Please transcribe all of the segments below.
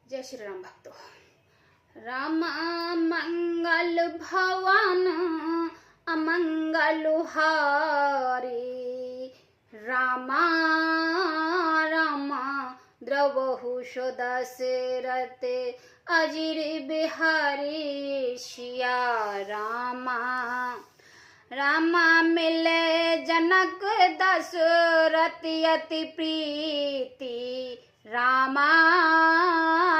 जय श्री राम भक्तों। राम मंगल भवन अमंगल हारी, रामा रामा द्रवहु दशरथ अजिर बिहारी, सिया रामा रामा मिले जनक दशरथ अति प्रीति, रामा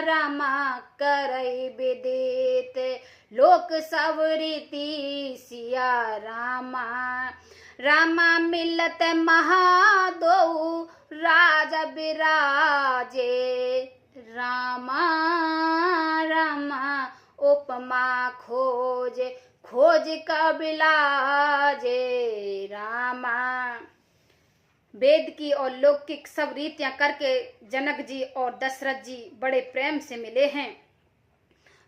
रामा करई विदित लोक सब रीति, सिया रामा रामा मिलत महादो राजा बिराजे, रामा रामा उपमा खोज खोज कबिलाजे, रामा। वेद की और लौकिक सब रीतियां करके जनक जी और दशरथ जी बड़े प्रेम से मिले हैं।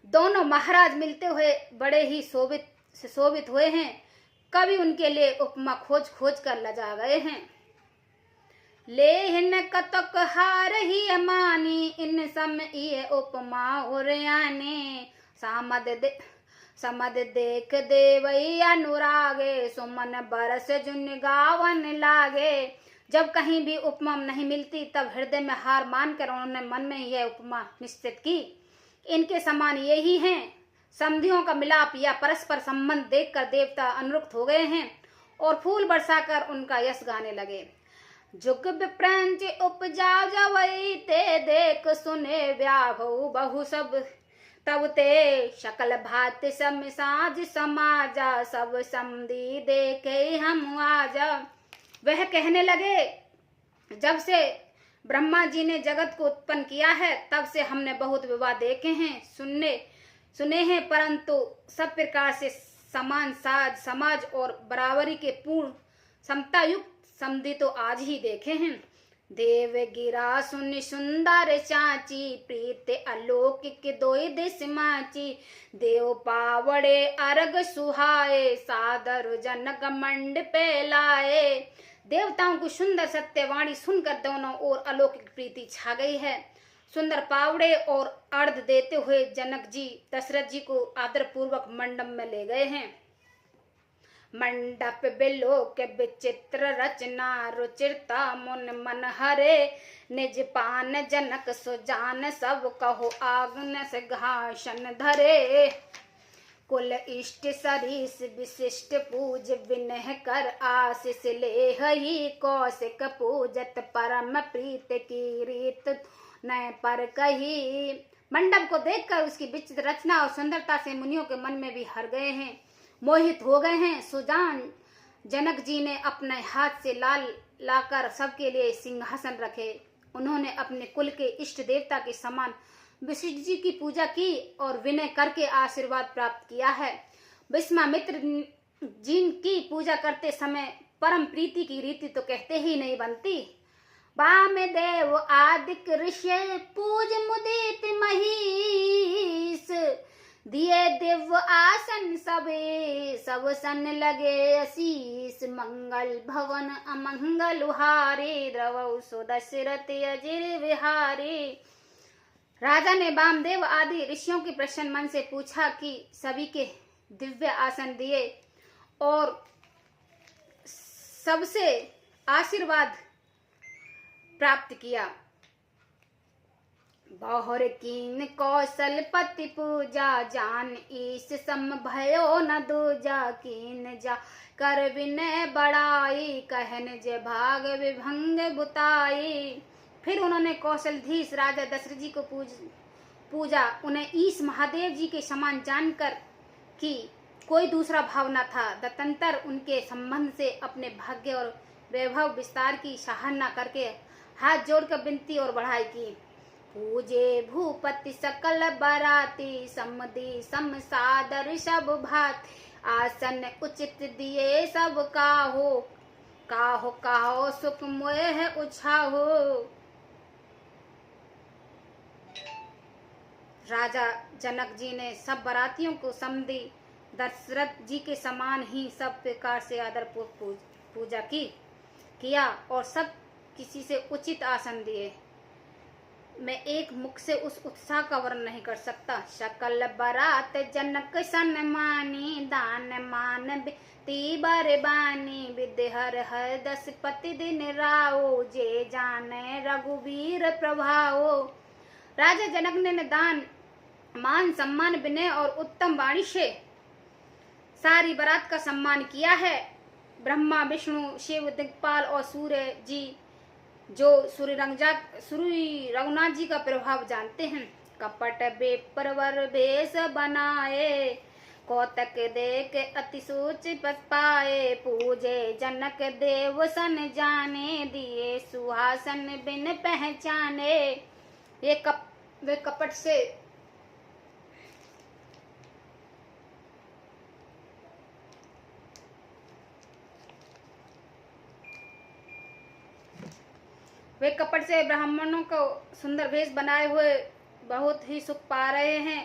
दोनों महाराज मिलते हुए बड़े ही शोभित हुए हैं। कभी उनके लिए उपमा खोज खोज कर लजा गए हैं। लेहिन कतक हार ही अमानी, इन सम ये उपमा और आने, समद देख देवई अनुरागे, सुमन बरस जुन गावन लागे। जब कहीं भी उपमा नहीं मिलती तब हृदय में हार मानकर उन्होंने मन में यह उपमा निश्चित की। इनके समान यही हैं। समधियों का मिलाप या परस्पर संबंध देखकर देवता अनुरक्त हो गए हैं और फूल बरसाकर उनका यश गाने लगे। जुग विप्रंच उपजा जवई, ते देख सुने व्याभु बहु सब, तब ते शकल भात सम साज समाजा, सब समधी देखे हम आजा। वह कहने लगे, जब से ब्रह्मा जी ने जगत को उत्पन्न किया है तब से हमने बहुत विवाह देखे हैं, सुने हैं, परंतु सब प्रकार से समान साज समाज और बराबरी के पूर्ण समता युक्त समधी तो आज ही देखे हैं। देव गिरा सुन सुंदर चाची, प्रीत अलौकिक दोई दिस माची, देव पावड़े अर्घ सुहाए, सादर जनक मंडपे लाए। देवताओं की सुंदर सत्यवाणी सुनकर दोनों ओर अलौकिक प्रीति छा गई है। सुंदर पावड़े और अर्घ देते हुए जनक जी दशरथ जी को आदर पूर्वक मंडप में ले गए हैं। मंडप बिलोक विचित्र रचना, रुचिरता मुन मन हरे, निज पान जनक सुजान, सब कहो आग्न से घासन धरे। कुल इष्ट सरीस विशिष्ट पूज, विनह कर आशीष ले ही, कौशिक पूजत परम प्रीत की रीत नय पर कही। मंडप को देखकर उसकी विचित्र रचना और सुंदरता से मुनियों के मन में भी हर गए हैं, मोहित हो गए हैं। सुजान जनक जी ने अपने हाथ से लाल लाकर सबके लिए सिंहासन रखे। उन्होंने अपने कुल के इष्ट देवता के समान वशिष्ठ जी की पूजा की और विनय करके आशीर्वाद प्राप्त किया है। विश्वामित्र जी की पूजा करते समय परम प्रीति की रीति तो कहते ही नहीं बनती। वाम देव आदिक ऋषि पूज मुदित महीस, दिए दिव्य आसन सबे, सब सन लगे आशीष। मंगल भवन अमंगल हारे, द्रवहु दशरथ अजिर बिहारी। राजा ने वामदेव आदि ऋषियों के प्रसन्न मन से पूछा कि सभी के दिव्य आसन दिए और सबसे आशीर्वाद प्राप्त किया। बहुर कीन कौशल पति पूजा, जान ईश सम भयो न दूजा। कीन जा कर विनय बड़ाई, कहन जे भाग विभंग बुताई। फिर उन्होंने कौशलधीश राजा दशरथ जी को पूजा। उन्हें ईश महादेव जी के समान जानकर कि कोई दूसरा भाव न था। तदनंतर उनके संबंध से अपने भाग्य और वैभव विस्तार की सराहना करके हाथ जोड़कर विनती और बढ़ाई की। पूजे भूपति सकल बराती, समधी सम सादर सब भात। आसन उचित दिए सब काहो, काहो काहो सुख मोह उछाहो। राजा जनक जी ने सब बरातियों को समधी दशरथ जी के समान ही सब प्रकार से आदर पूजा किया और सब किसी से उचित आसन दिए। मैं एक मुख से उस उत्साह का वर्णन नहीं कर सकता। शकल बरात जनक सन्मानी, दान मान ती बरबानी, विद्य हर हर दस पति दिन राओ, जे जाने रघुवीर प्रभाओ। राजा जनक ने दान मान सम्मान विनय और उत्तम वाणी से सारी बारात का सम्मान किया है। ब्रह्मा विष्णु शिव दिक्पाल और सूर्य जी जो सूर्य रघुनाथ जी का प्रभाव जानते हैं। कपट बेपरवर भेष बनाए, कौतक देख अति सोच पाए, पूजे जनक देव सन जाने, दिए सुहासन बिन पहचाने। वे कपट से ब्राह्मणों को सुंदर वेश बनाए हुए बहुत ही सुख पा रहे हैं,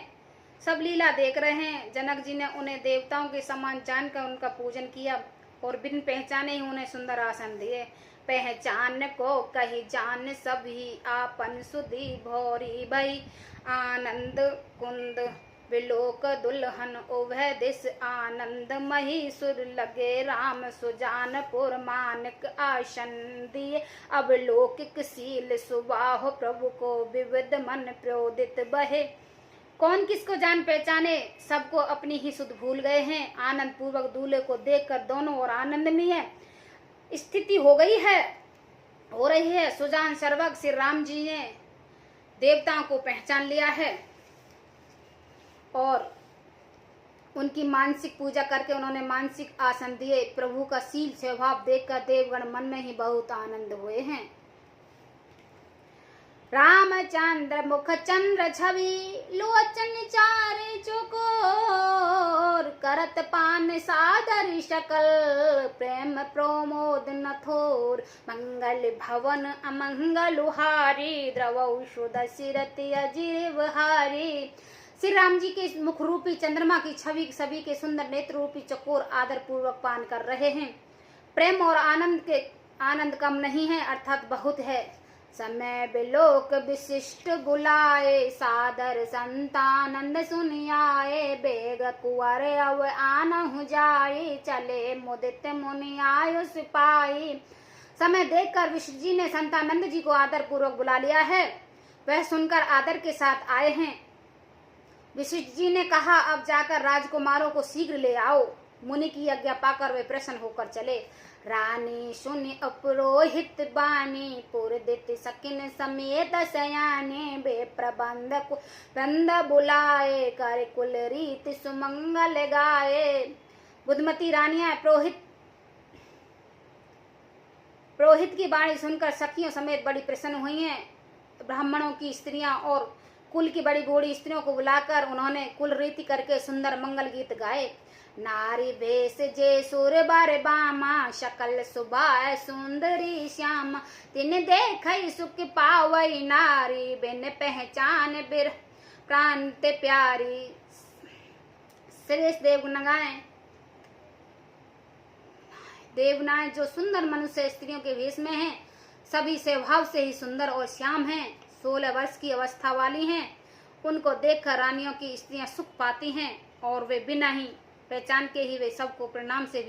सब लीला देख रहे हैं। जनक जी ने उन्हें देवताओं के समान जानकर उनका पूजन किया और बिन पहचाने ही उन्हें सुंदर आसन दिए। पहचान को कही जान सभी, आपन सुधी भौरी भई, आनंद कुंद विलोक दुल्हन उभय दिस, आनंद मही सुर लगे राम सुजानपुर, मानक आसन दिए अब लौकिक सील, सुबाह प्रभु को विविध मन प्रोदित बहे। कौन किसको जान पहचाने, सबको अपनी ही सुध भूल गए हैं। आनंद पूर्वक दूल्हे को देखकर दोनों और आनंद में है स्थिति हो रही है। सुजान सर्वज्ञ श्री राम जी ने देवताओं को पहचान लिया है और उनकी मानसिक पूजा करके उन्होंने मानसिक आसन दिए। प्रभु का शील स्वभाव देखकर देवगण मन में ही बहुत आनंद हुए हैं। रामचंद्र मुख चंद्र छवि, लोचन चारे चकोर, करत पान सादर शकल, प्रेम प्रमोद नथोर, मंगल भवन अमंगल हारी, द्रवौ शुद सिरति अजीव हारी। श्री राम जी के मुख रूपी चंद्रमा की छवि सभी के सुंदर नेत्र रूपी चकोर आदर पूर्वक पान कर रहे हैं। प्रेम और आनंद कम नहीं है अर्थात बहुत है। समय बिलोक विशिष्ट बुलाए, सादर संतानंद सुनियाए, बेग कुंवर अब आनहु जाए, चले मुदित मुनि आयु सिपाही। समय देखकर विष्णु जी ने संतानंद जी को आदर पूर्वक बुला लिया है, वह सुनकर आदर के साथ आए हैं। वशिष्ठ जी ने कहा अब जाकर राजकुमारों को शीघ्र ले आओ। मुनि की आज्ञा पाकर वे प्रसन्न होकर चले। रानी सुनि अपरोहित बानी, पुरदित सकिन समेत सयाने, बे प्रबंध बंद बुलाए, कर कुल रीत सुमंगल गाए। बुद्धमती रानियां पुरोहित की वाणी सुनकर सखियों समेत बड़ी प्रसन्न हुई हैं। ब्राह्मणों की स्त्रियां और कुल की बड़ी बूढ़ी स्त्रियों को बुलाकर उन्होंने कुल रीति करके सुंदर मंगल गीत गाए। नारी भेष जे सुर बार बामा, शकल सुबाय सुंदरी श्याम, तिन देखई सुख पावई नारी, बिन पहचान बिर प्रांत प्यारी। श्रेष्ठ देवनाएं जो सुंदर मनुष्य स्त्रियों के वेश में हैं, सभी स्वभाव से ही सुंदर और श्याम हैं। 16 वर्ष की अवस्था वाली हैं। उनको देखकर रानियों की स्त्रियां सुख पाती हैं और वे बिना ही पहचान के ही वे सबको प्रणाम से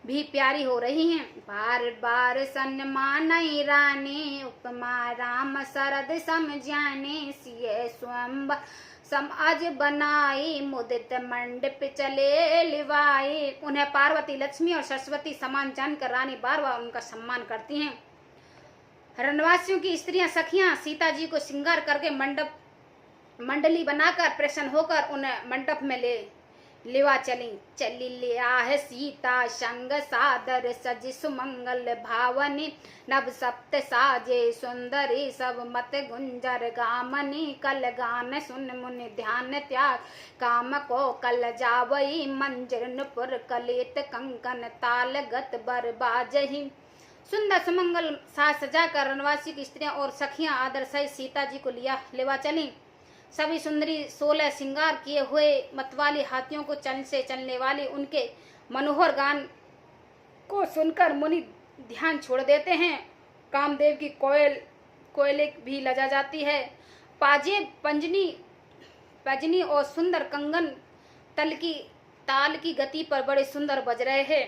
भी प्यारी हो रही हैं। बार बार सन्मान रानी, उपमा राम शरद समझाने, सिय स्वयं समाज बनाई, मुदित मंडप चले लिवाई। उन्हें पार्वती लक्ष्मी और सरस्वती समान जानकर रानी बार बार उनका सम्मान करती हैं। रणवासियों की स्त्रियां सखियां सीता जी को श्रृंगार करके मंडली बनाकर प्रसन्न होकर उन्हें मंडप में लेवा चली लिया है। सीता संग सादर सज सुमंगल भावनी, नव सप्त साजे सुंदरी, सब मत गुंजर गामनी। कल गान सुन मुनि ध्यान त्याग, काम को कल जावई, मंजर नुपुर कलित कंकन ताल गत बर बाजही। सुंदर सुमंगल साज सजाकर रणवासी की स्त्रियां और सखियां आदर सहित सीता जी को लेवा चली। सभी सुंदरी 16 श्रृंगार किए हुए मतवाली हाथियों को चलने वाली उनके मनोहर गान को सुनकर मुनि ध्यान छोड़ देते हैं। कामदेव की कोयल कोयले भी लजा जाती है। पाजे पंजनी और सुंदर कंगन ताल की गति पर बड़े सुंदर बज रहे हैं।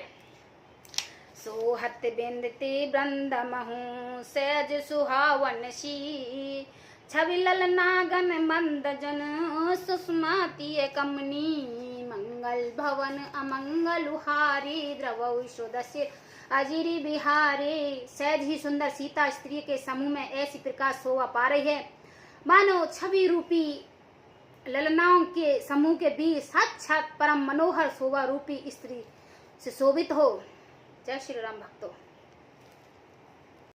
सोहत बिंदते वृंद महू सहज सुहावन सी, छवि ललनागन मंद जन सुषमाती कमनी, मंगल भवन अमंगल हारी द्रवौ सुदस्य अजिरी बिहारी। सहज ही सुंदर सीता स्त्री के समूह में ऐसी प्रकाश शोभा पा रही है मानो छवि रूपी ललनाओं के समूह के बीच साक्षात परम मनोहर शोभा रूपी स्त्री से शोभित हो। जय श्री राम भक्तों।